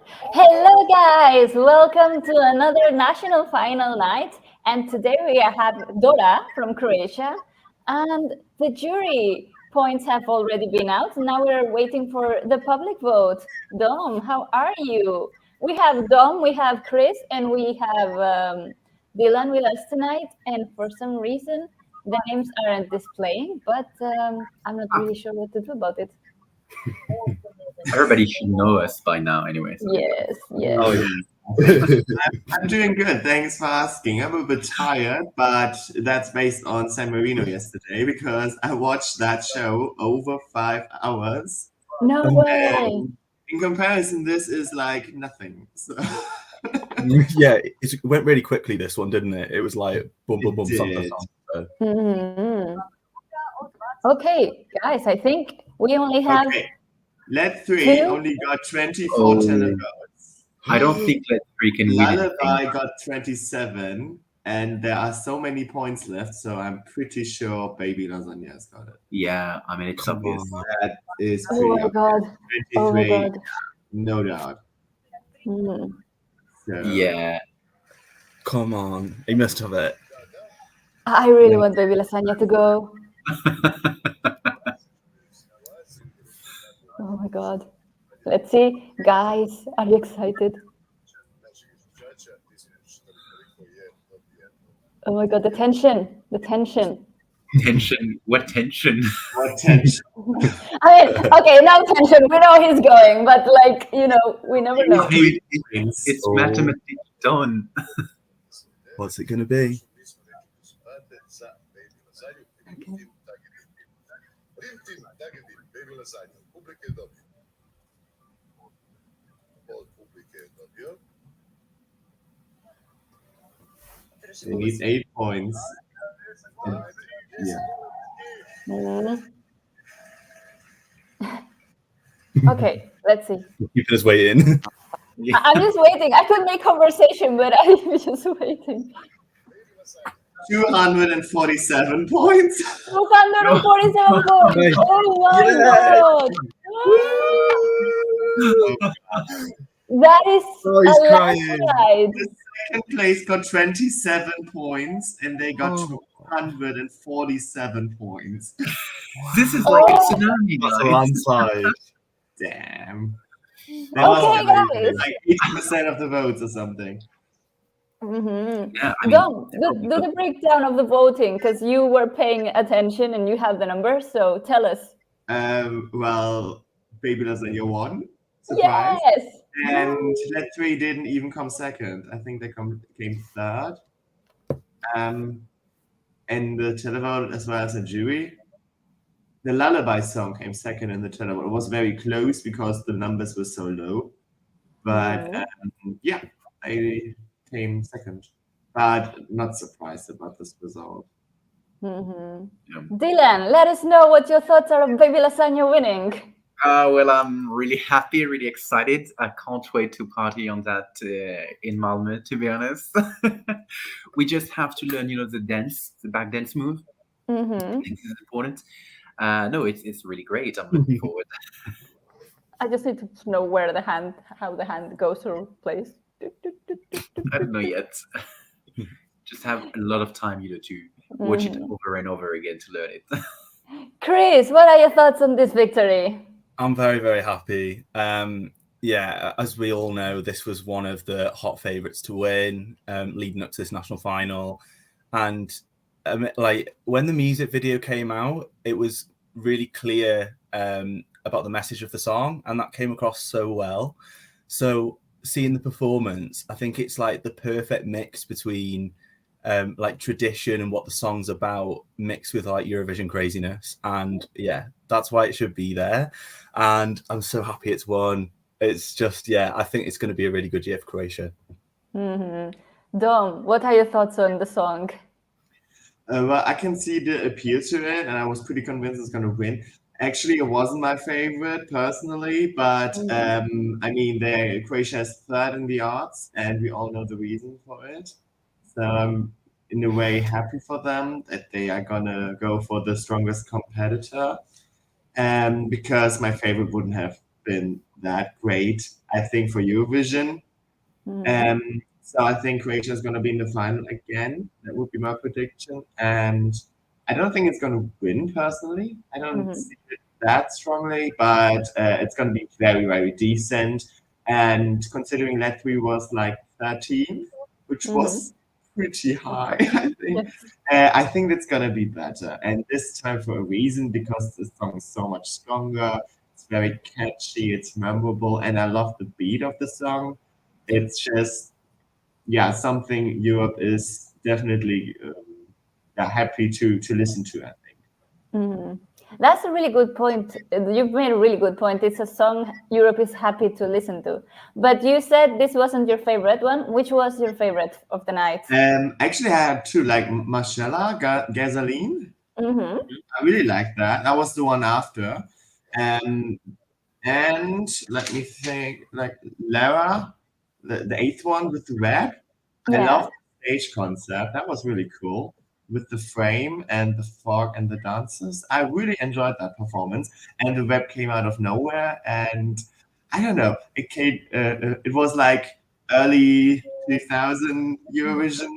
Hello, guys! Welcome to another national final night. And today we have Dora from Croatia. And the jury points have already been out. Now we're waiting for the public vote. Dom, how are you? We have Dom, we have Chris, and we have Dylan with us tonight. And for some reason, the names aren't displaying, but I'm not really sure what to do about it. Everybody should know us by now, anyway. So. Yes, yes. Oh, yeah. I'm doing good. Thanks for asking. I'm a bit tired, but that's based on San Marino yesterday because I watched that show over 5 hours. No way. In comparison, this is like nothing. So. Yeah, it went really quickly, this one, didn't it? It was like boom, boom, boom, song. Mm-hmm. Okay, guys, I think we only have... Okay. Let 3 only got 24 tenor votes. I don't think Let 3 can win. Lullaby got 27, and there are so many points left, so I'm pretty sure Baby Lasagna has got it. Yeah, I mean, it's obvious. That is Oh pretty my God. 23, Oh my God. no doubt. Mm. So, Yeah. Come on, he must have it. I really want Baby Lasagna to go. Oh my God. Let's see. Guys, are you excited? Oh my God, the tension. The tension. Tension? What tension? What tension? I mean, okay, no tension. We know he's going, but like, you know, we never know. It's mathematically done. What's it going to be? They need 8 points. Yeah. Okay, let's see. Keeping us waiting. I'm just waiting. I could make conversation, but I'm just waiting. 247 points. 247 points. Oh my God. That is a landslide. The second place got 27 points, and they got 247 points. This is like a tsunami. That's a landslide. Damn. Okay, guys. Like 80% of the votes or something. Mm-hmm. Yeah, I mean, Dom, do the breakdown of the voting, because you were paying attention and you have the numbers, so tell us. Well, Baby Lasagna won. Surprise. Yes. And Let 3 didn't even come second. I think they came third. And the televote as well as the jury. The Lullaby song came second in the televote. It was very close because the numbers were so low. But yeah, they came second. But not surprised about this result. Mm-hmm. Yeah. Dylan, let us know what your thoughts are of Baby Lasagna winning. Well, I'm really happy, really excited. I can't wait to party on that in Malmö, to be honest. We just have to learn, the dance, the back dance move. Mm-hmm. I think this is important. No, it's really great. I'm looking forward. I just need to know how the hand goes or plays. I don't know yet. Just have a lot of time, to watch it over and over again to learn it. Chris, what are your thoughts on this victory? I'm very, very happy. Yeah, as we all know, this was one of the hot favourites to win leading up to this national final. And like when the music video came out, it was really clear about the message of the song, and that came across so well. So seeing the performance, I think it's like the perfect mix between like tradition and what the song's about mixed with like Eurovision craziness. And yeah, that's why it should be there. And I'm so happy it's won. It's just, yeah, I think it's going to be a really good year for Croatia. Mm-hmm. Dom, what are your thoughts on the song? Well, I can see the appeal to it, and I was pretty convinced it's going to win. Actually, it wasn't my favorite personally, but I mean, Croatia is third in the odds, and we all know the reason for it. So I'm in a way happy for them that they are gonna go for the strongest competitor, because my favorite wouldn't have been that great. I think, for Eurovision. So I think Croatia is going to be in the final again. That would be my prediction. And I don't think it's going to win personally. I don't see it that strongly, but it's going to be very, very decent. And considering Latvia was like 13th, which was pretty high, I think. I think it's going to be better. And this time for a reason, because the song is so much stronger. It's very catchy, it's memorable, and I love the beat of the song. It's just, something Europe is definitely happy to listen to, I think. That's a really good point. You've made a really good point. It's a song Europe is happy to listen to. But you said this wasn't your favorite one. Which was your favorite of the night? Actually, I had two, like Marcella, Gasoline. I really like that. That was the one after. And let me think, like Lara, the eighth one with the rap. I love the stage concept. That was really cool. With the frame and the fog and the dancers. I really enjoyed that performance. And the rap came out of nowhere. And I don't know, it was like early 2000 Eurovision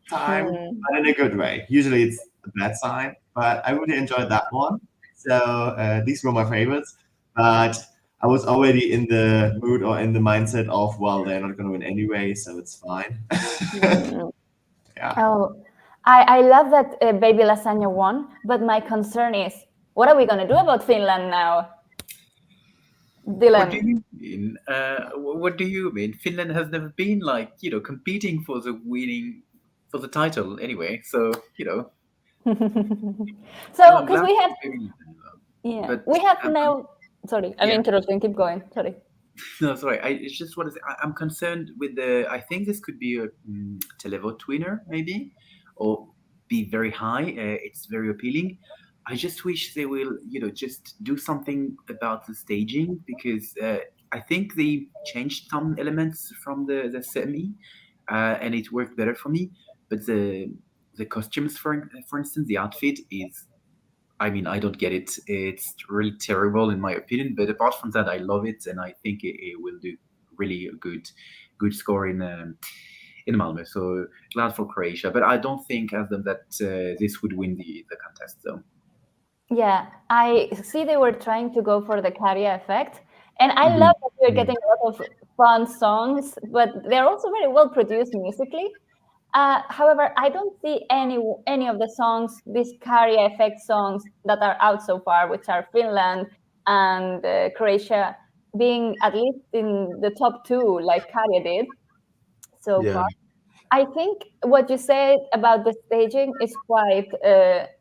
time, but in a good way. Usually it's a bad sign, but I really enjoyed that one. So these were my favorites. But I was already in the mood or in the mindset of, well, they're not going to win anyway, so it's fine. Oh, I love that Baby Lasagna won, but my concern is, what are we going to do about Finland now? Dylan. What do you mean? What do you mean? Finland has never been like, competing for the title anyway. So, So, because we have, we have now. Sorry, I'm interrupting. Keep going. Sorry. No, sorry. It's just what is. I'm concerned with I think this could be a televote winner, maybe, or be very high. It's very appealing. I just wish they will, just do something about the staging, because I think they changed some elements from the semi, and it worked better for me. But the costumes, for instance, the outfit is, I mean, I don't get it. It's really terrible in my opinion. But apart from that, I love it, and I think it will do really a good score in Malmö. So glad for Croatia. But I don't think as them that this would win the contest, though. Yeah, I see they were trying to go for the Karja effect. And I love that we're getting a lot of fun songs, but they're also very well produced musically. However, I don't see any of the songs, these Karja effect songs that are out so far, which are Finland and Croatia, being at least in the top two, like Karja did so far. I think what you said about the staging is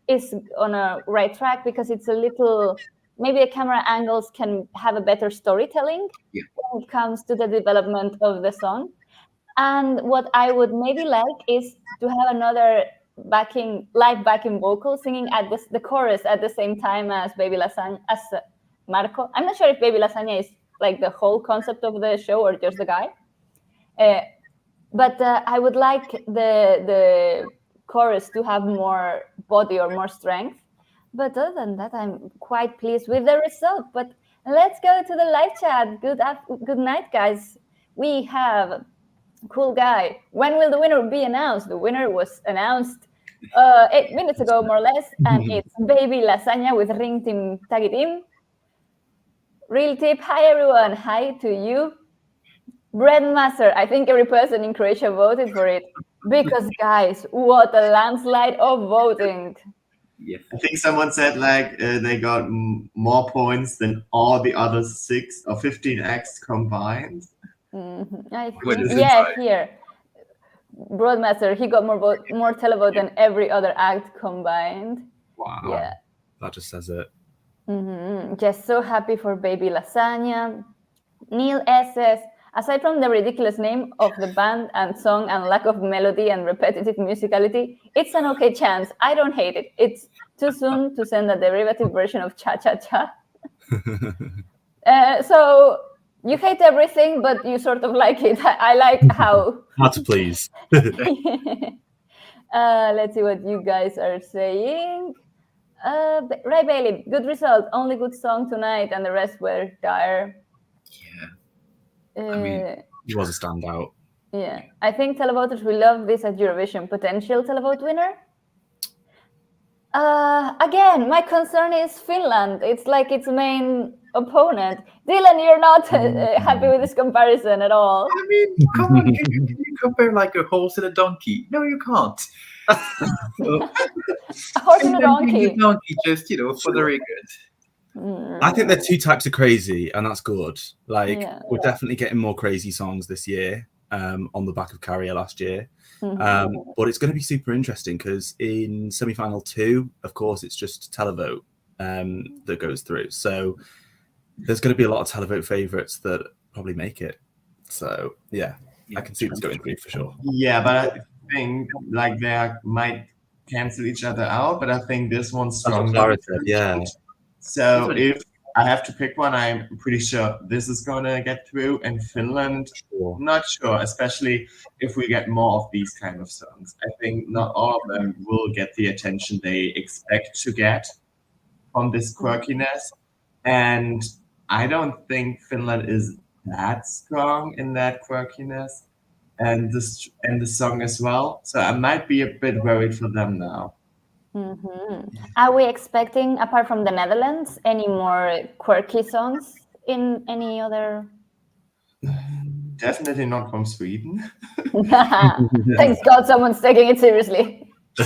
is on a right track, because it's a little, maybe the camera angles can have a better storytelling when it comes to the development of the song. And what I would maybe like is to have another live backing vocal singing at the chorus at the same time as Baby Lasagna, as Marco. I'm not sure if Baby Lasagna is like the whole concept of the show or just the guy. But I would like the chorus to have more body or more strength. But other than that, I'm quite pleased with the result. But let's go to the live chat. Good night, guys. We have cool guy. When will the winner be announced? The winner was announced 8 minutes ago, more or less. And it's Baby Lasagna with Ring Team Tagi Team. Real tip. Hi, everyone. Hi to you. Breadmaster, I think every person in Croatia voted for it, because guys, what a landslide of voting. Yes. I think someone said like they got more points than all the other 6 or 15 acts combined. Here. Broadmaster, he got more televote than every other act combined. Wow. Yeah. That just says it. Just so happy for Baby Lasagna. Neil says, aside from the ridiculous name of the band and song and lack of melody and repetitive musicality, it's an okay chance. I don't hate it. It's too soon to send a derivative version of Cha-Cha-Cha. So you hate everything, but you sort of like it. I like how... Hard to please. Let's see what you guys are saying. Ray Bailey, good result. Only good song tonight, and the rest were dire. Yeah. He was a standout. Yeah, I think televoters will love this at Eurovision. Potential televote winner? Again, my concern is Finland. It's like its main opponent. Dylan, you're not happy with this comparison at all. I mean, come on, can you compare like a horse and a donkey? No, you can't. A horse and a donkey. Just, for the record. I think they're two types of crazy, and that's good. We're definitely getting more crazy songs this year on the back of Carrier last year. But it's going to be super interesting because in semi-final 2, of course, it's just televote that goes through. So there's going to be a lot of televote favourites that probably make it. So, yeah, I can see this going through for sure. Yeah, but I think they might cancel each other out, but I think this one's stronger. Yeah. So if I have to pick one, I'm pretty sure this is going to get through. And Finland, not sure, especially if we get more of these kind of songs. I think not all of them will get the attention they expect to get from this quirkiness. And I don't think Finland is that strong in that quirkiness and the song as well. So I might be a bit worried for them now. Are we expecting, apart from the Netherlands, any more quirky songs in any other? Definitely not from Sweden. Thanks God someone's taking it seriously. For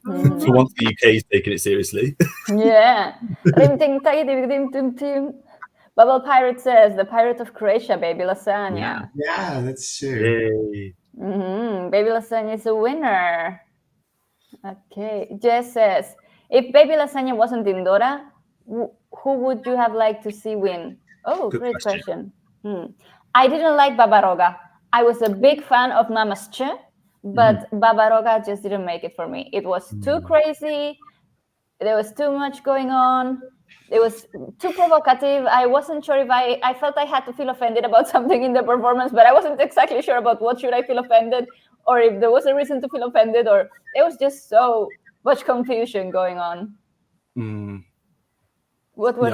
once the UK is taking it seriously. Yeah. Bubble Pirate says, the Pirate of Croatia, baby Lasagna. Yeah, that's true. Yay. Baby Lasagna is a winner. Okay. Jess says, if Baby Lasagna wasn't in Dora, who would you have liked to see win? Oh, good great question. I didn't like Babaroga. I was a big fan of Mama's Che, but Babaroga just didn't make it for me. It was too crazy. There was too much going on. It was too provocative. I wasn't sure if I felt I had to feel offended about something in the performance, but I wasn't exactly sure about what should I feel offended, or if there was a reason to feel offended, or it was just so much confusion going on. What was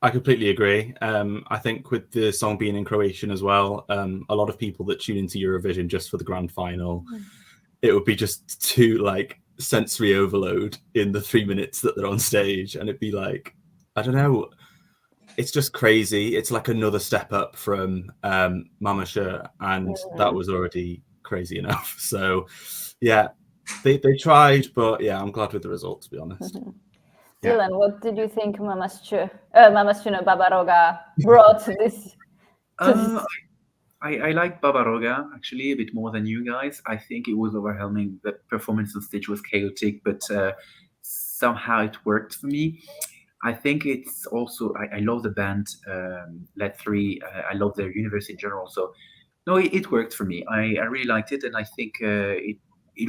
I completely agree. I think with the song being in Croatian as well, a lot of people that tune into Eurovision just for the grand final, it would be just too sensory overload in the 3 minutes that they're on stage, and it'd be like, I don't know, it's just crazy. It's like another step up from Mama Sure, and that was already crazy enough. So yeah, they tried, but yeah, I'm glad with the result, to be honest. Dylan, what did you think Babaroga brought this? I like Babaroga actually a bit more than you guys. I think it was overwhelming. The performance on stage was chaotic, but somehow it worked for me. I think it's also, I love the band, Let 3. I love their universe in general. So no, it worked for me. I really liked it. And I think it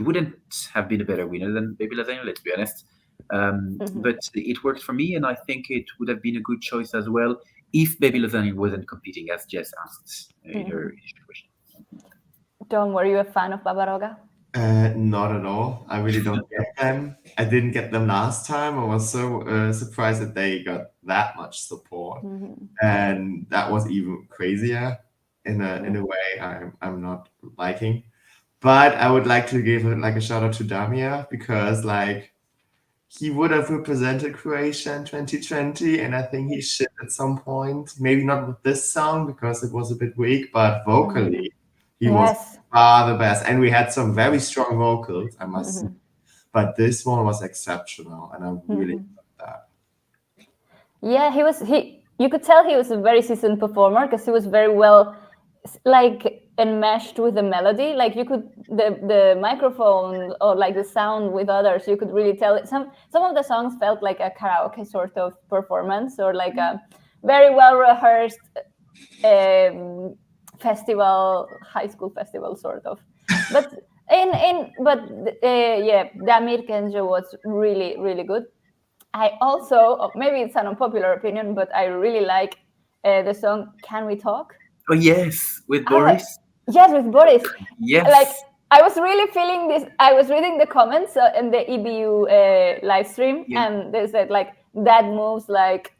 wouldn't have been a better winner than Baby Lasagna, let's be honest. But it worked for me. And I think it would have been a good choice as well if Baby Lasagna wasn't competing, as Jess asked in her initial question. Tom, were you a fan of Babaroga? Not at all. I really don't get them. I didn't get them last time. I was so surprised that they got that much support, and that was even crazier in a way I'm not liking. But I would like to give a shout out to Damir, because he would have represented Croatia in 2020, and I think he should at some point. Maybe not with this song because it was a bit weak, but vocally he was far the best. And we had some very strong vocals, I must say. But this one was exceptional, and I really loved that. Yeah, you could tell he was a very seasoned performer, because he was very well enmeshed with the melody. You could the microphone or the sound with others, you could really tell it. Some of the songs felt like a karaoke sort of performance, or a very well rehearsed festival, high school festival sort of. But Damir Kenjo was really, really good. I also, maybe it's an unpopular opinion, but I really like the song "Can We Talk?" Oh yes, with Boris. Yes, with Boris. Yes. I was really feeling this. I was reading the comments in the EBU live stream, and they said that moves like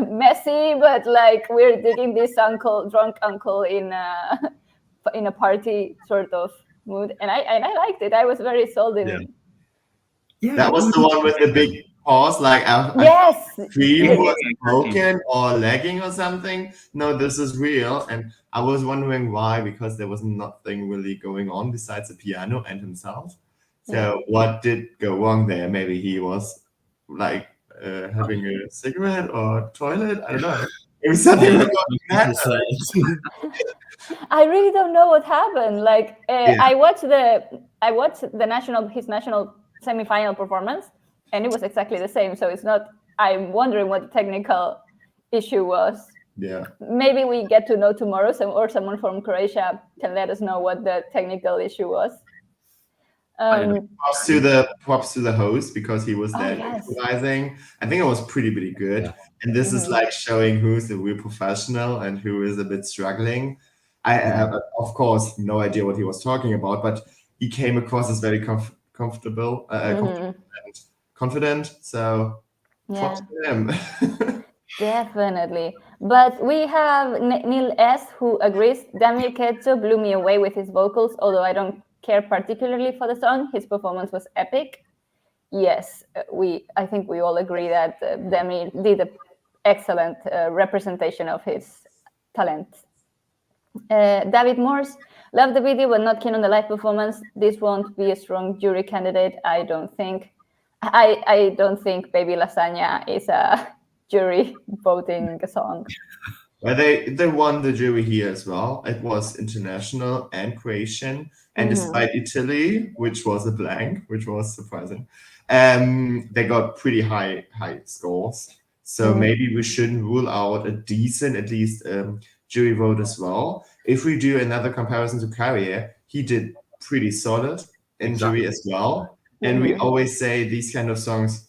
messy, but like we're digging this drunk uncle in a party sort of mood, and I liked it. I was very sold in it. Yeah, That was the one with the big pause, like Yes, stream was broken or lagging or something. No, this is real. And I was wondering why, because there was nothing really going on besides the piano and himself. So what did go wrong there? Maybe he was like having a cigarette or toilet. I don't know. It was something like that. I really don't know what happened. Like I watched his national semi-final performance, and it was exactly the same. So it's not. I'm wondering what the technical issue was. Yeah. Maybe we get to know tomorrow, or someone from Croatia can let us know what the technical issue was. Props to the host, because he was there improvising. I think it was pretty good. Yeah. And this is like showing who's the real professional and who is a bit struggling. I have, of course, no idea what he was talking about, but he came across as very comfortable and confident. So props to him. Definitely. But we have Neil S, who agrees. Damir Ketso blew me away with his vocals, although I don't care particularly for the song. His performance was epic. Yes, I think we all agree that Damir did an excellent representation of his talent. David Morse, love the video but not keen on the live performance. This won't be a strong jury candidate, I don't think. I don't think Baby Lasagna is a jury voting song. Well, they won the jury here as well. It was international and Croatian, and despite Italy, which was a blank, which was surprising, they got pretty high scores. So maybe we shouldn't rule out a decent, at least, jury vote as well. If we do another comparison to Carrier, he did pretty solid in jury as well. And we always say these kind of songs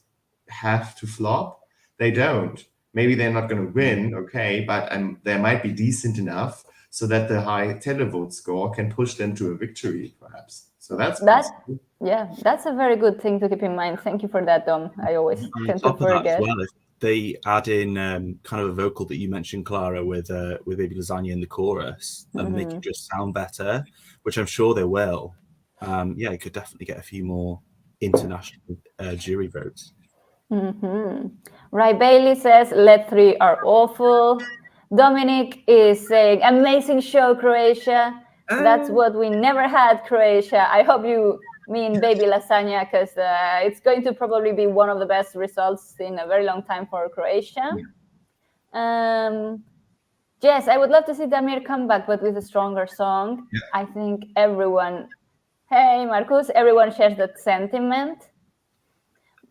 have to flop. They don't. Maybe they're not going to win, okay, but they might be decent enough so that the high televote score can push them to a victory, perhaps. So that's a very good thing to keep in mind. Thank you for that, Dom. I always tend to forget. They add in kind of a vocal that you mentioned, Clara, with Baby Lasagna in the chorus and make it just sound better, which I'm sure they will. It could definitely get a few more international jury votes. Right, Bailey says Let 3 are awful. Dominic is saying amazing show, Croatia. That's what we never had, Croatia. I hope you mean Baby Lasagna, because it's going to probably be one of the best results in a very long time for Croatia. Yes, I would love to see Damir come back, but with a stronger song. I think everyone shares that sentiment.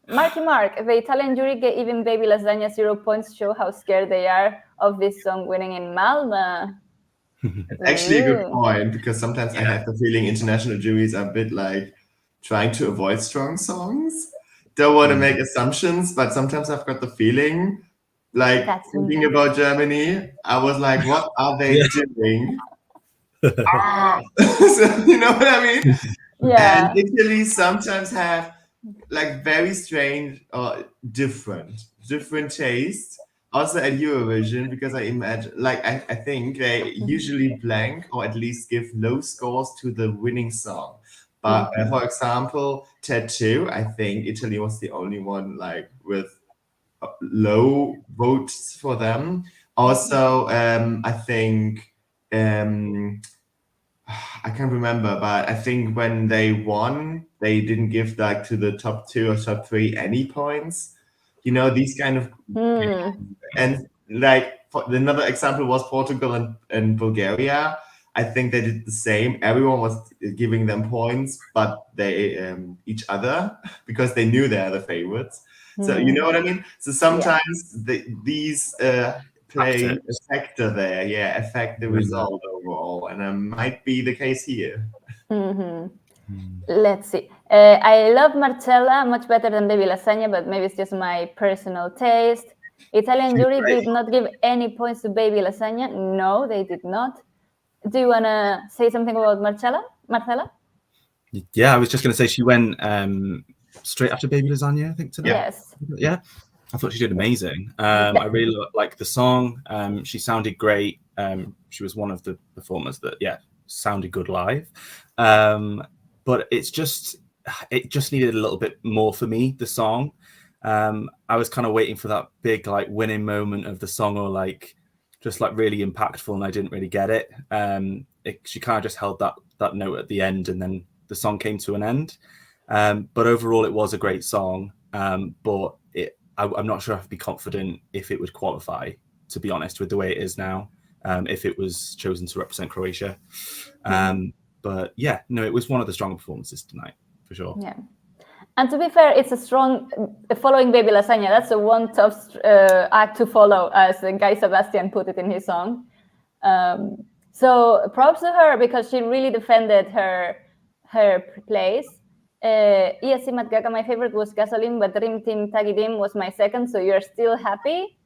Mark, the Italian jury gave even Baby Lasagna 0 points, show how scared they are of this song winning in Malmö. It's actually a good point, because sometimes I have the feeling international juries are a bit like trying to avoid strong songs. Don't want to make assumptions, but sometimes I've got the feeling, like thinking about Germany, I was like, what are they doing? So, you know what I mean? Yeah. And Italy sometimes have like very strange or different tastes. Also at Eurovision, because I imagine, like I think they usually blank or at least give low scores to the winning song. But for example, Tattoo, I think Italy was the only one like with low votes for them. Also, I think I can't remember, but I think when they won, they didn't give like to the top 2 or top 3 any points. You know, these kind of and like another example was Portugal and Bulgaria. I think they did the same. Everyone was giving them points, but they each other, because they knew they are the favorites. So you know what I mean? So sometimes these play a factor there, affect the result overall, and it might be the case here. Let's see. I love Marcella much better than Baby Lasagna, but maybe it's just my personal taste. Italian jury did not give any points to Baby Lasagna. No, they did not. Do you want to say something about Marcella? Yeah, I was just going to say she went straight after Baby Lasagna, I think, today. Yes. Yeah. I thought she did amazing. I really liked the song. She sounded great. She was one of the performers that, sounded good live. But it just needed a little bit more for me, the song. I was kind of waiting for that big like winning moment of the song, or like just like really impactful, and I didn't really get it. She kind of just held that note at the end, and then the song came to an end. But overall, it was a great song. But I'm not sure I'd be confident if it would qualify, to be honest, with the way it is now, if it was chosen to represent Croatia. But yeah, no, it was one of the stronger performances tonight, for sure. Yeah. And to be fair, it's a strong, following Baby Lasagna, that's a one tough act to follow, as Guy Sebastian put it in his song. So props to her, because she really defended her place. Iya Simat Gaka, my favorite was Gasoline, but Rim Tim Tagi Dim was my second, so you're still happy.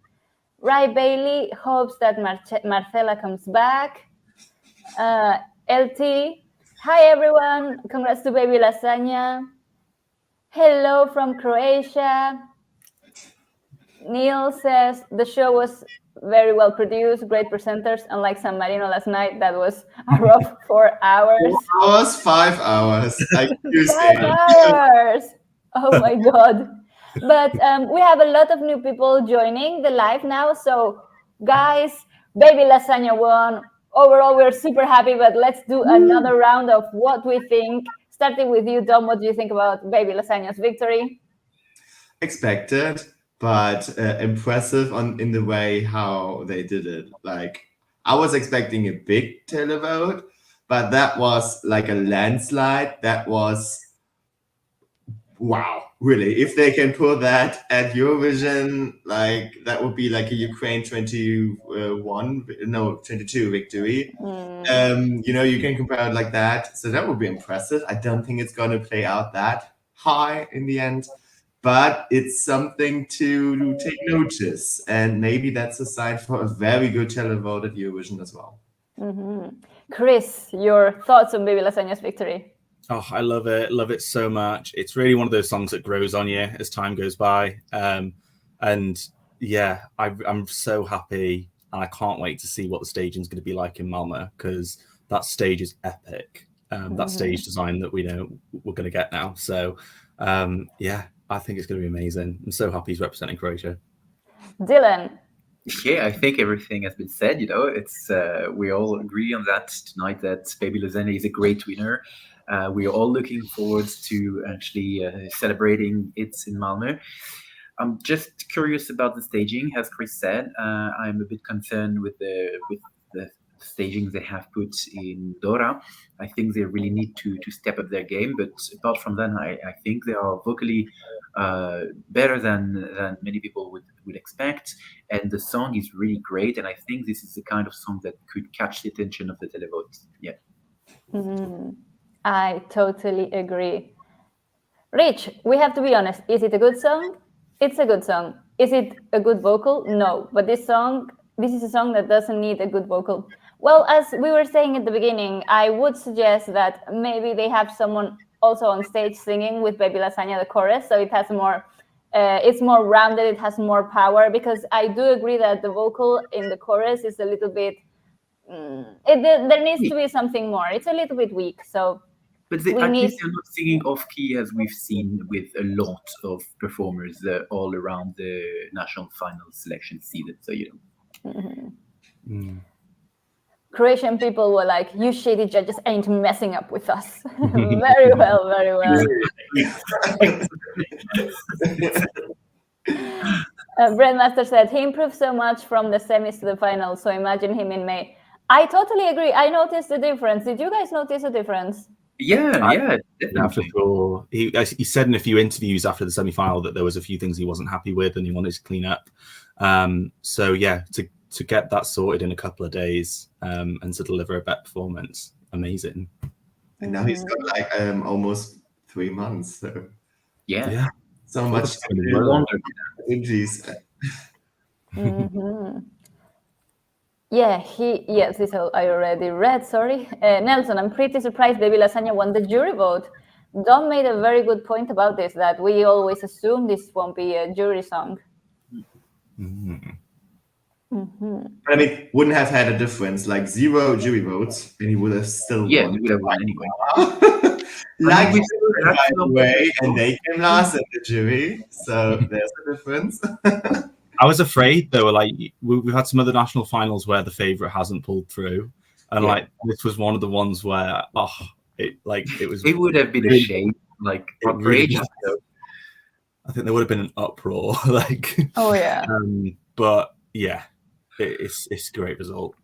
Rai Bailey hopes that Marcela comes back. LT, hi everyone, congrats to Baby Lasagna. Hello from Croatia. Neil says the show was very well produced, great presenters, unlike San Marino last night. That was a rough 4 hours. 4 hours, 5 hours. 5 hours. Oh my God. But we have a lot of new people joining the live now. So guys, Baby Lasagna won. Overall, we're super happy, but let's do another round of what we think. Starting with you, Dom, what do you think about Baby Lasagna's victory? Expected, but impressive in the way how they did it. Like, I was expecting a big televote, but that was like a landslide. That was, wow, really. If they can pull that at Eurovision, like that would be like a Ukraine 22 victory. You can compare it like that. So that would be impressive. I don't think it's going to play out that high in the end, but it's something to take notice. And maybe that's a sign for a very good televote at Eurovision as well. Chris, your thoughts on Baby Lasagna's victory? Oh, I love it so much. It's really one of those songs that grows on you as time goes by. And yeah, I'm so happy, and I can't wait to see what the staging is going to be like in Malmö, because that stage is epic. That stage design that we know we're going to get now. So yeah, I think it's going to be amazing. I'm so happy he's representing Croatia. Dylan. Yeah, I think everything has been said. It's we all agree on that tonight, that Baby Lasagna is a great winner. We are all looking forward to actually celebrating it in Malmö. I'm just curious about the staging, as Chris said. I'm a bit concerned with the staging they have put in Dora. I think they really need to step up their game. But apart from that, I think they are vocally better than many people would expect. And the song is really great. And I think this is the kind of song that could catch the attention of the televote. Yeah. I totally agree. Rich, we have to be honest. Is it a good song? It's a good song. Is it a good vocal? No. But this is a song that doesn't need a good vocal. Well, as we were saying at the beginning, I would suggest that maybe they have someone also on stage singing with Baby Lasagna, the chorus, so it has more, it's more rounded, it has more power, because I do agree that the vocal in the chorus is a little bit, there needs to be something more. It's a little bit weak, so... But at least they're not singing off-key, as we've seen with a lot of performers all around the national final selection season. So, Croatian people were like, you shady judges ain't messing up with us. Very well, very well. Brandmaster said, he improved so much from the semis to the final, so imagine him in May. I totally agree. I noticed the difference. Did you guys notice the difference? Yeah, definitely. For sure. He said in a few interviews after the semi-final that there was a few things he wasn't happy with and he wanted to clean up. So yeah, to get that sorted in a couple of days and to deliver a better performance, amazing. And now he's got like almost 3 months. So yeah. So much injuries. Yes, this I already read, sorry. Nelson, I'm pretty surprised Baby Lasagna won the jury vote. Dom made a very good point about this, that we always assume this won't be a jury song. I mean, wouldn't have had a difference, like 0 jury votes, and he would have still Yeah, won. we would have won anyway. Like, we- by the way, and they came last in the jury, so there's a difference. I was afraid though, like we've had some other national finals where the favourite hasn't pulled through, and Yeah. like this was one of the ones where it was. It would have been a shame, like for really Croatia. I think there would have been an uproar, like. Oh yeah. But yeah, it's a great result.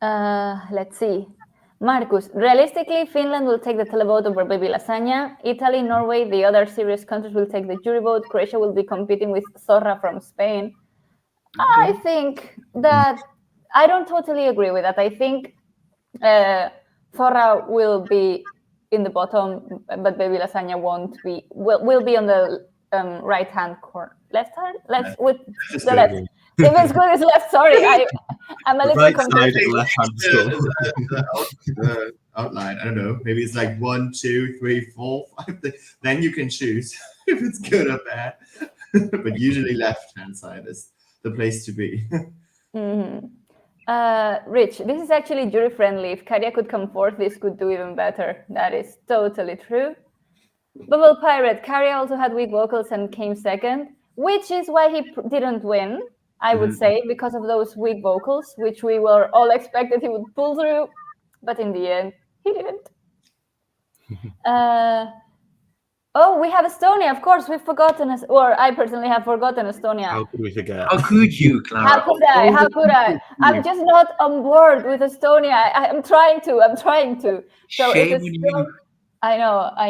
Let's see. Marcus, realistically, Finland will take the televote over Baby Lasagna. Italy, Norway, the other serious countries will take the jury vote. Croatia will be competing with Zorra from Spain. I think that I don't totally agree with that. I think Zorra will be in the bottom, but Baby Lasagna won't be. Will be on the right hand corner, left hand, left with the left. If it's good, it's left. Sorry, I'm a little Right confused. side, left hand score. The outline, I don't know. Maybe it's like 1, 2, 3, 4, 5. Then you can choose if it's good or bad. But usually left-hand side is the place to be. Rich, this is actually jury friendly. If Karia could come fourth, this could do even better. That is totally true. Bubble Pirate, Karia also had weak vocals and came second, which is why he didn't win, I would say, because of those weak vocals, which we were all expected he would pull through, but in the end, he didn't. Oh, we have Estonia, of course. We've forgotten, or I personally have forgotten Estonia. How could we forget? How could you, Clara? How could I? How could I? I'm just not on board with Estonia. I'm trying to. So Shame it's on you. I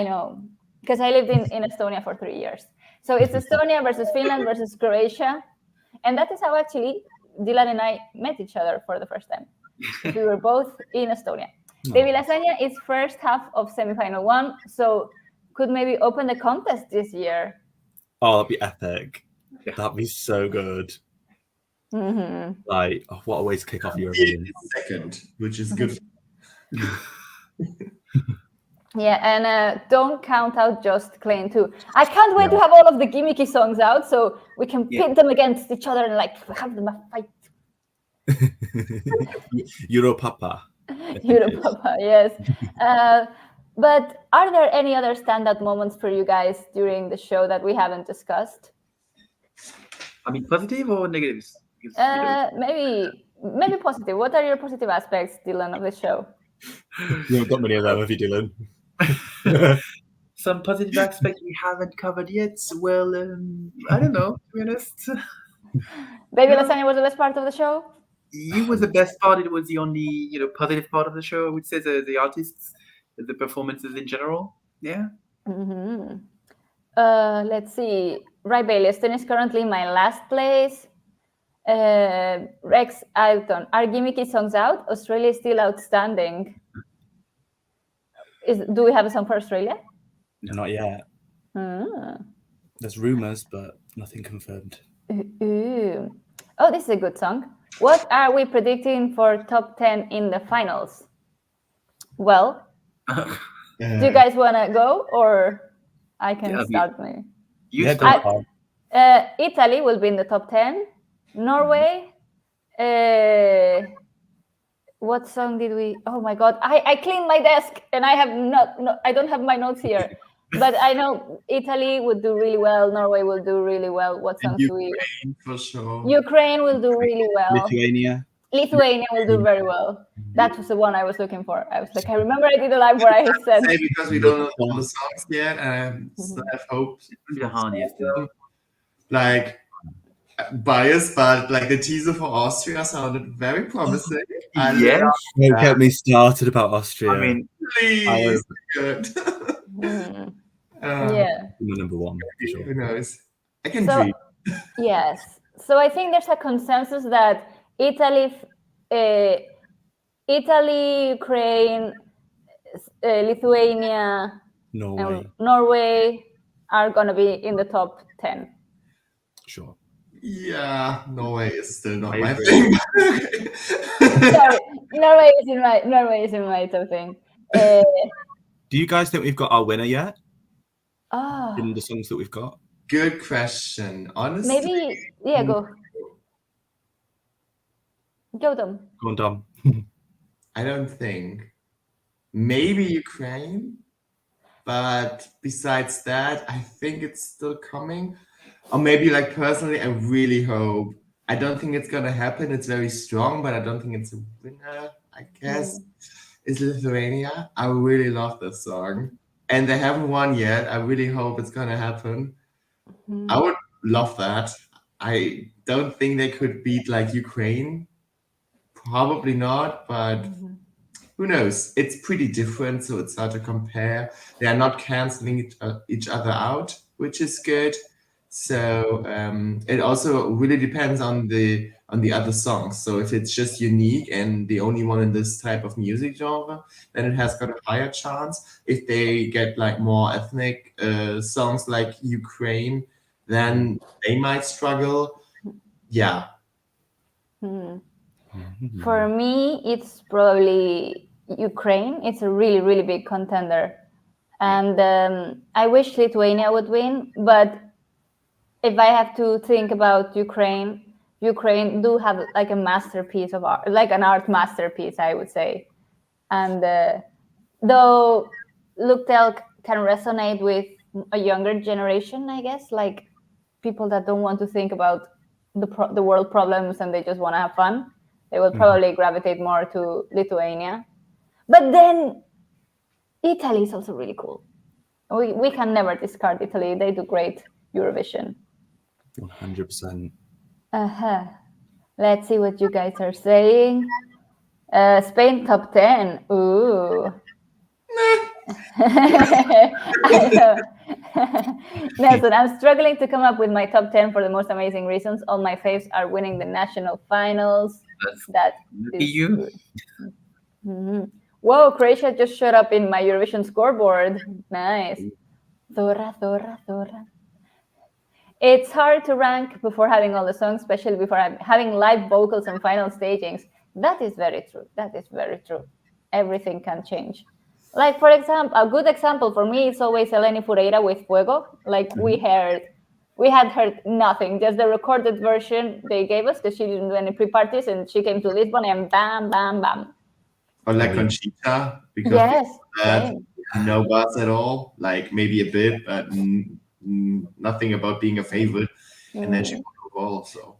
know. Because I lived in Estonia for 3 years. So it's Estonia versus Finland versus Croatia. And that is how actually Dylan and I met each other for the first time. We were both in Estonia. Baby Lasagna is first half of semifinal 1. So could maybe open the contest this year. Oh, that'd be epic. Yeah. That'd be so good. Like, what a way to kick off Eurovision. Second, which is good. Yeah, and don't count out Just Klein too. I can't wait to have all of the gimmicky songs out so we can pit them against each other and like have them a fight. Europapa. Europapa, yes. But are there any other standout moments for you guys during the show that we haven't discussed? I mean, positive or negatives? Maybe positive. What are your positive aspects, Dylan, of the show? You haven't got many of them, have you, Dylan? Some positive aspects we haven't covered yet. Well, I don't know, to be honest. Baby Lasagna was the best part of the show? It was the best part. It was the only, positive part of the show, I would say, the artists, the performances in general. Yeah. Let's see. Right, Bailey. Estonia is currently in my last place. Rex Alton. Are gimmicky songs out? Australia is still outstanding. Do we have a song for Australia? No, not yet. There's rumours, but nothing confirmed. Oh, this is a good song. What are we predicting for top 10 in the finals? Well, do you guys want to go or I can start me? Italy will be in the top 10. Norway. What song did we? Oh my God! I cleaned my desk and I have I don't have my notes here, but I know Italy would do really well. Norway will do really well. What songs do we? Ukraine for sure. Ukraine will do really well. Lithuania will do very well. That was the one I was looking for. I was like, I remember I did a live where I said. Because we don't know all the songs yet, and so I have hopes. Like. Biased, but like the teaser for Austria sounded very promising. Yeah, don't get me started about Austria. I mean, please, good. Number one. For sure. Who knows? I can dream. Yes. So I think there's a consensus that Italy, Ukraine, Lithuania, Norway are gonna be in the top 10. Sure. Yeah, Norway is still not my thing. Sorry, Norway is in my top thing. Do you guys think we've got our winner yet? Oh. In the songs that we've got? good question. Honestly, Maybe, yeah, go. Go, Dom. Go on, Dom. I don't think. Maybe Ukraine, but besides that, I think it's still coming. Or maybe like personally, I really hope. I don't think it's gonna happen. It's very strong, but I don't think it's a winner. I guess is Lithuania. I really love this song, and they haven't won yet. I really hope it's gonna happen. I would love that. I don't think they could beat like Ukraine. Probably not, but who knows? It's pretty different, so it's hard to compare. They are not canceling each other out, which is good. So it also really depends on the other songs. So if it's just unique and the only one in this type of music genre, then it has got a higher chance. If they get like more ethnic songs like Ukraine, then they might struggle. Yeah. For me, it's probably Ukraine. It's a really, really big contender. And I wish Lithuania would win. But if I have to think about Ukraine do have like a masterpiece of art, like an art masterpiece, I would say. And though Look Tell can resonate with a younger generation, I guess, like people that don't want to think about the world problems and they just want to have fun, they will probably gravitate more to Lithuania. But then Italy is also really cool. We can never discard Italy. They do great Eurovision. 100%. Let's see what you guys are saying. Spain top 10. Ooh. I know. Nelson, I'm struggling to come up with my top 10 for the most amazing reasons. All my faves are winning the national finals. That is you. Whoa, Croatia just showed up in my Eurovision scoreboard. Nice. Dora. It's hard to rank before having all the songs, especially before having live vocals and final stagings. That is very true. Everything can change. Like, for example, a good example for me is always Eleni Fureira with Fuego. Like, we had heard nothing, just the recorded version they gave us because she didn't do any pre-parties and she came to Lisbon and bam, bam, bam. Or like Conchita, because yes, no buzz at all, like maybe a bit, but nothing about being a favorite. And then she won the ball, so.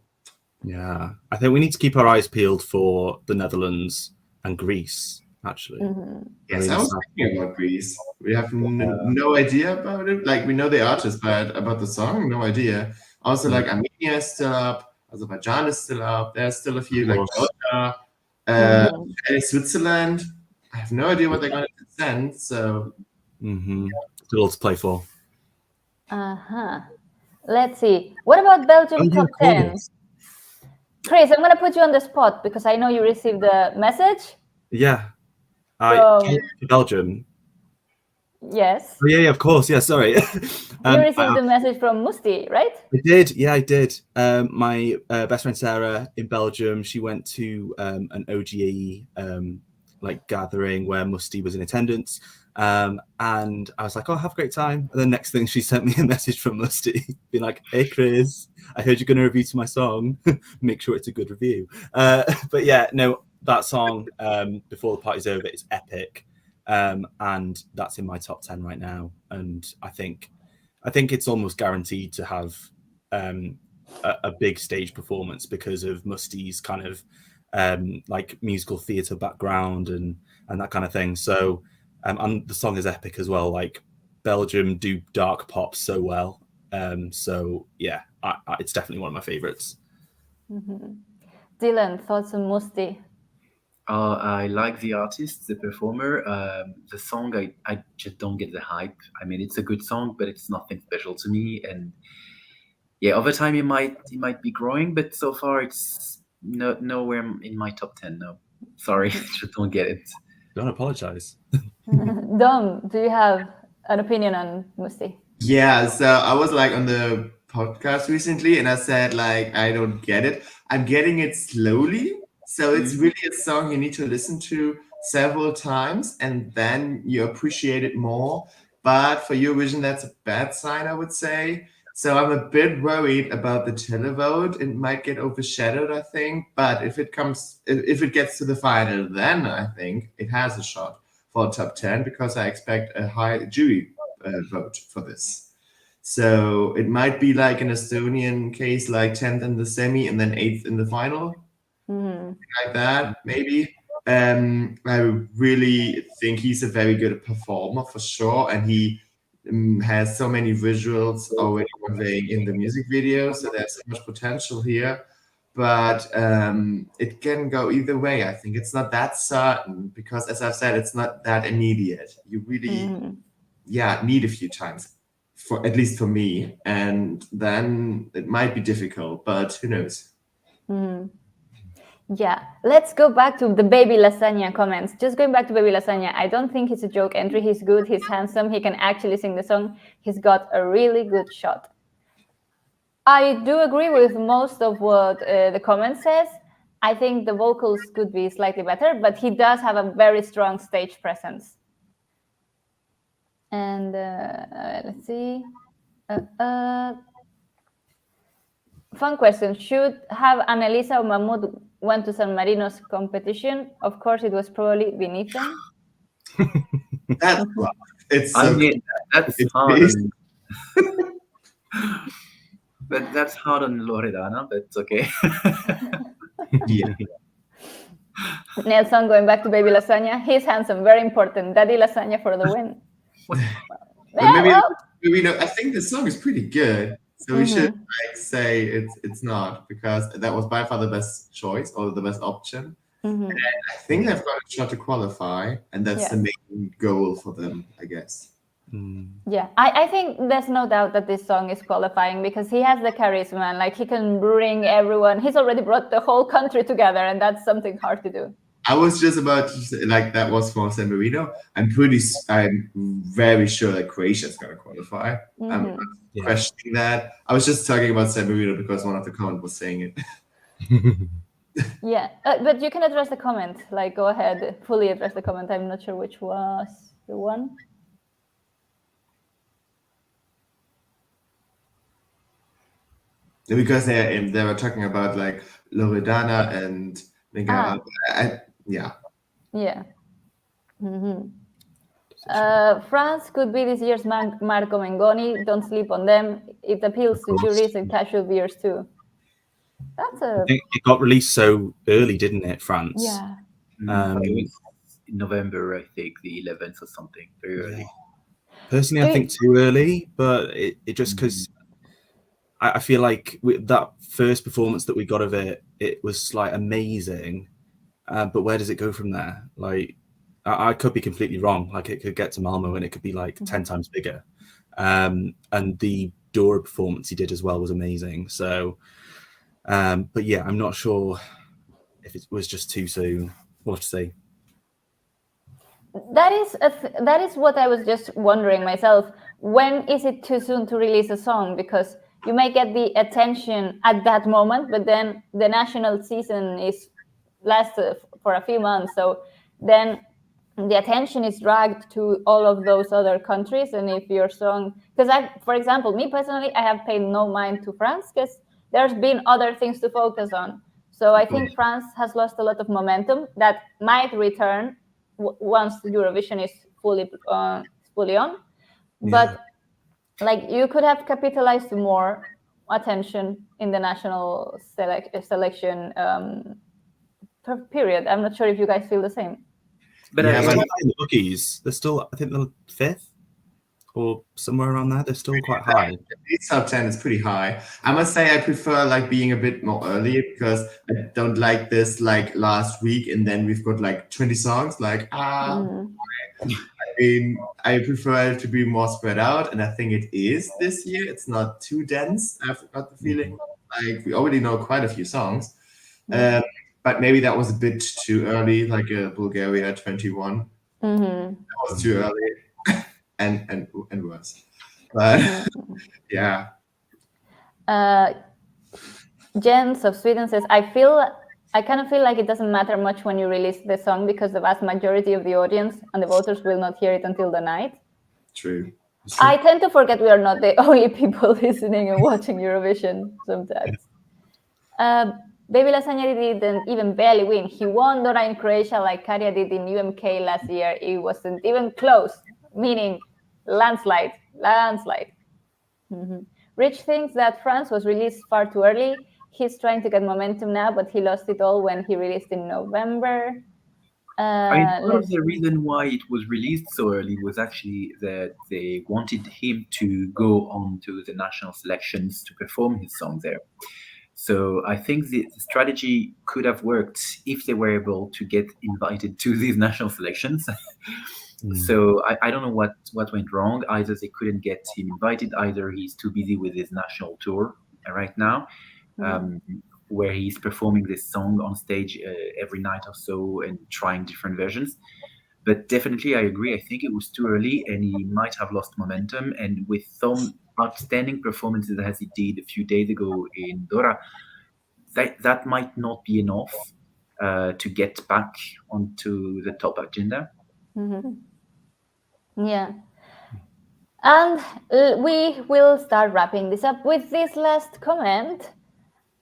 Yeah, I think we need to keep our eyes peeled for the Netherlands and Greece, actually. Yes, I was thinking about Greece. We have no idea about it. Like, we know the artist, but about the song, no idea. Also, like, Armenia is still up. Azerbaijan is still up. There's still a few, like Georgia, Switzerland. I have no idea what they're going to send, so. Still all to play for. Let's see. What about Belgium top 10? Chris, I'm going to put you on the spot because I know you received the message. Yeah. Belgium. Yes. Oh, yeah, of course. Yeah, sorry. You received the message from Musti, right? I did. Yeah, I did. My best friend Sarah in Belgium, she went to an OGE like gathering where Musti was in attendance. And I was like, oh, have a great time. And the next thing she sent me a message from Musti being like, hey, Chris, I heard you're going to review to my song. Make sure it's a good review. But yeah, no, that song, Before the Party's Over, is epic. And that's in my top 10 right now. And I think it's almost guaranteed to have a big stage performance because of Musti's kind of like musical theatre background and that kind of thing. So and the song is epic as well. Like Belgium do dark pop so well. So yeah, it's definitely one of my favorites. Dylan, thoughts on Musti? I like the artist, the performer. The song, I just don't get the hype. I mean, it's a good song, but it's nothing special to me. And yeah, over time it might be growing, but so far it's nowhere in my top 10. No, sorry, just don't get it. Don't apologize. Dom, do you have an opinion on Musti? Yeah, so I was like on the podcast recently and I said like I don't get it. I'm getting it slowly. So it's really a song you need to listen to several times and then you appreciate it more. But for Eurovision, that's a bad sign, I would say. So I'm a bit worried about the televote. It might get overshadowed, I think. But if it gets to the final, then I think it has a shot for top 10 because I expect a high jury vote for this. So it might be like an Estonian case, like 10th in the semi and then 8th in the final, like that, maybe. I really think he's a very good performer for sure, and he has so many visuals already conveying in the music video, so there's so much potential here. But it can go either way. I think it's not that certain because, as I've said, it's not that immediate. You really, need a few times, for at least for me, and then it might be difficult. But who knows? Yeah, let's go back to the Baby Lasagna comments. Just going back to Baby Lasagna, I don't think it's a joke entry. He's good, he's handsome, he can actually sing the song. He's got a really good shot. I do agree with most of what the comment says. I think the vocals could be slightly better, but he does have a very strong stage presence. And let's see. Fun question. Should have Annalisa or Mahmoud went to San Marino's competition? Of course, it was probably beneath them. That's rough. It's so I mean, that's hard. But that's hard on Loredana, but it's okay. Yeah. Nelson, going back to Baby Lasagna, he's handsome, very important. Daddy Lasagna for the win. Maybe I think the song is pretty good, so we should say it's not, because that was by far the best choice or the best option. And I think they've got a shot to qualify, and that's the main goal for them, I guess. Yeah, I think there's no doubt that this song is qualifying because he has the charisma and like he can bring everyone. He's already brought the whole country together, and that's something hard to do. I was just about to say, like, that was for San Marino. I'm very sure that Croatia is going to qualify. I'm questioning that. I was just talking about San Marino because one of the comments was saying it. Yeah, but you can address the comment. Like, go ahead, fully address the comment. I'm not sure which was the one. Because they were talking about like Loredana and France could be this year's Marco Mengoni. Don't sleep on them. It appeals to juries and casual viewers too. That's I think it got released so early, didn't it, France? Yeah. It was in November, I think, the 11th or something, very early. Personally, I think too early, but it just because I feel like that first performance that we got of it, it was like amazing. But where does it go from there? Like, I could be completely wrong. Like, it could get to Malmo and it could be like 10 times bigger. And the Dora performance he did as well was amazing. So, but yeah, I'm not sure if it was just too soon. We'll have to see. That is what I was just wondering myself. When is it too soon to release a song? Because you may get the attention at that moment, but then the national season lasts for a few months. So then the attention is dragged to all of those other countries. And if your song, because for example, me personally, I have paid no mind to France because there's been other things to focus on. So I think France has lost a lot of momentum that might return once Eurovision is fully on. But like, you could have capitalized more attention in the national selection period. I'm not sure if you guys feel the same. But in the bookies, they're still, I think they're 5th or somewhere around there. They're still quite high. These top 10 is pretty high. I must say I prefer like being a bit more early because I don't like this like last week and then we've got like 20 songs. Like, I mean, I prefer it to be more spread out, and I think it is this year. It's not too dense. I've got the feeling like we already know quite a few songs, but maybe that was a bit too early, like Bulgaria 21. That was too early, and worse. But yeah. Jens of Sweden says, I kind of feel like it doesn't matter much when you release the song because the vast majority of the audience and the voters will not hear it until the night. True. I tend to forget we are not the only people listening and watching Eurovision sometimes. Baby Lasagna didn't even barely win. He won Dora in Croatia like Karja did in UMK last year. It wasn't even close, meaning landslide. Mm-hmm. Rich thinks that France was released far too early. He's trying to get momentum now, but he lost it all when he released in November. Part of the reason why it was released so early was actually that they wanted him to go on to the national selections to perform his song there. So I think the strategy could have worked if they were able to get invited to these national selections. So I don't know what went wrong. Either they couldn't get him invited, either he's too busy with his national tour right now, where he's performing this song on stage every night or so and trying different versions. But definitely, I agree. I think it was too early and he might have lost momentum. And with some outstanding performances as he did a few days ago in Dora, that might not be enough to get back onto the top agenda. Yeah. And we will start wrapping this up with this last comment.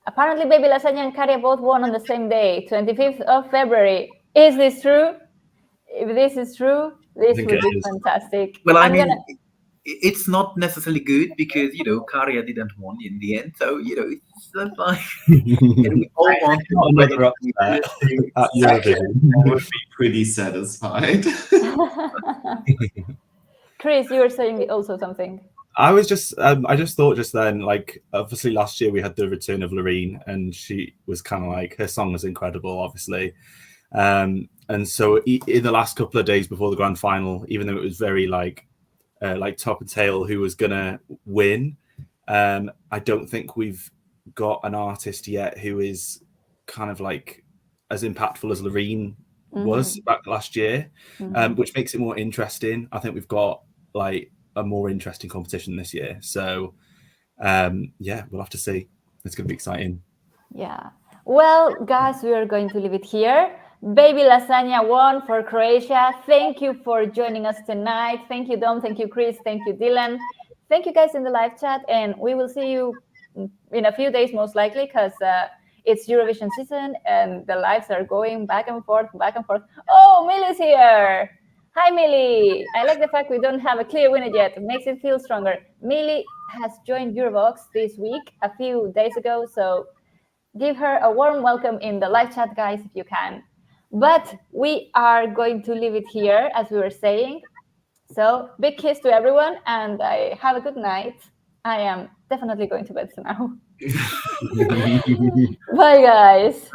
Apparently, Baby Lasagna and Karja both won on the same day, 25th of February. Is this true? If this is true, this would be fantastic. Well, it's not necessarily good because, Karja didn't win in the end. So, it's fine. And we all want another upset at Eurovision. I would be pretty satisfied. Chris, you were saying also something. I just thought just then, like, obviously last year we had the return of Loreen and she was kind of like, her song was incredible, obviously. And so in the last couple of days before the grand final, even though it was very like top and tail who was going to win, I don't think we've got an artist yet who is kind of like as impactful as Loreen was back last year, which makes it more interesting. I think we've got like a more interesting competition this year. So, we'll have to see. It's going to be exciting. Yeah. Well, guys, we are going to leave it here. Baby Lasagna won for Croatia. Thank you for joining us tonight. Thank you, Dom. Thank you, Chris. Thank you, Dylan. Thank you, guys, in the live chat. And we will see you in a few days, most likely, because it's Eurovision season and the lives are going back and forth. Oh, Millie's here. Hi, Millie. I like the fact we don't have a clear winner yet. It makes it feel stronger. Millie has joined Eurovoxx this week, a few days ago. So give her a warm welcome in the live chat, guys, if you can. But we are going to leave it here, as we were saying. So big kiss to everyone and have a good night. I am definitely going to bed now. Bye, guys.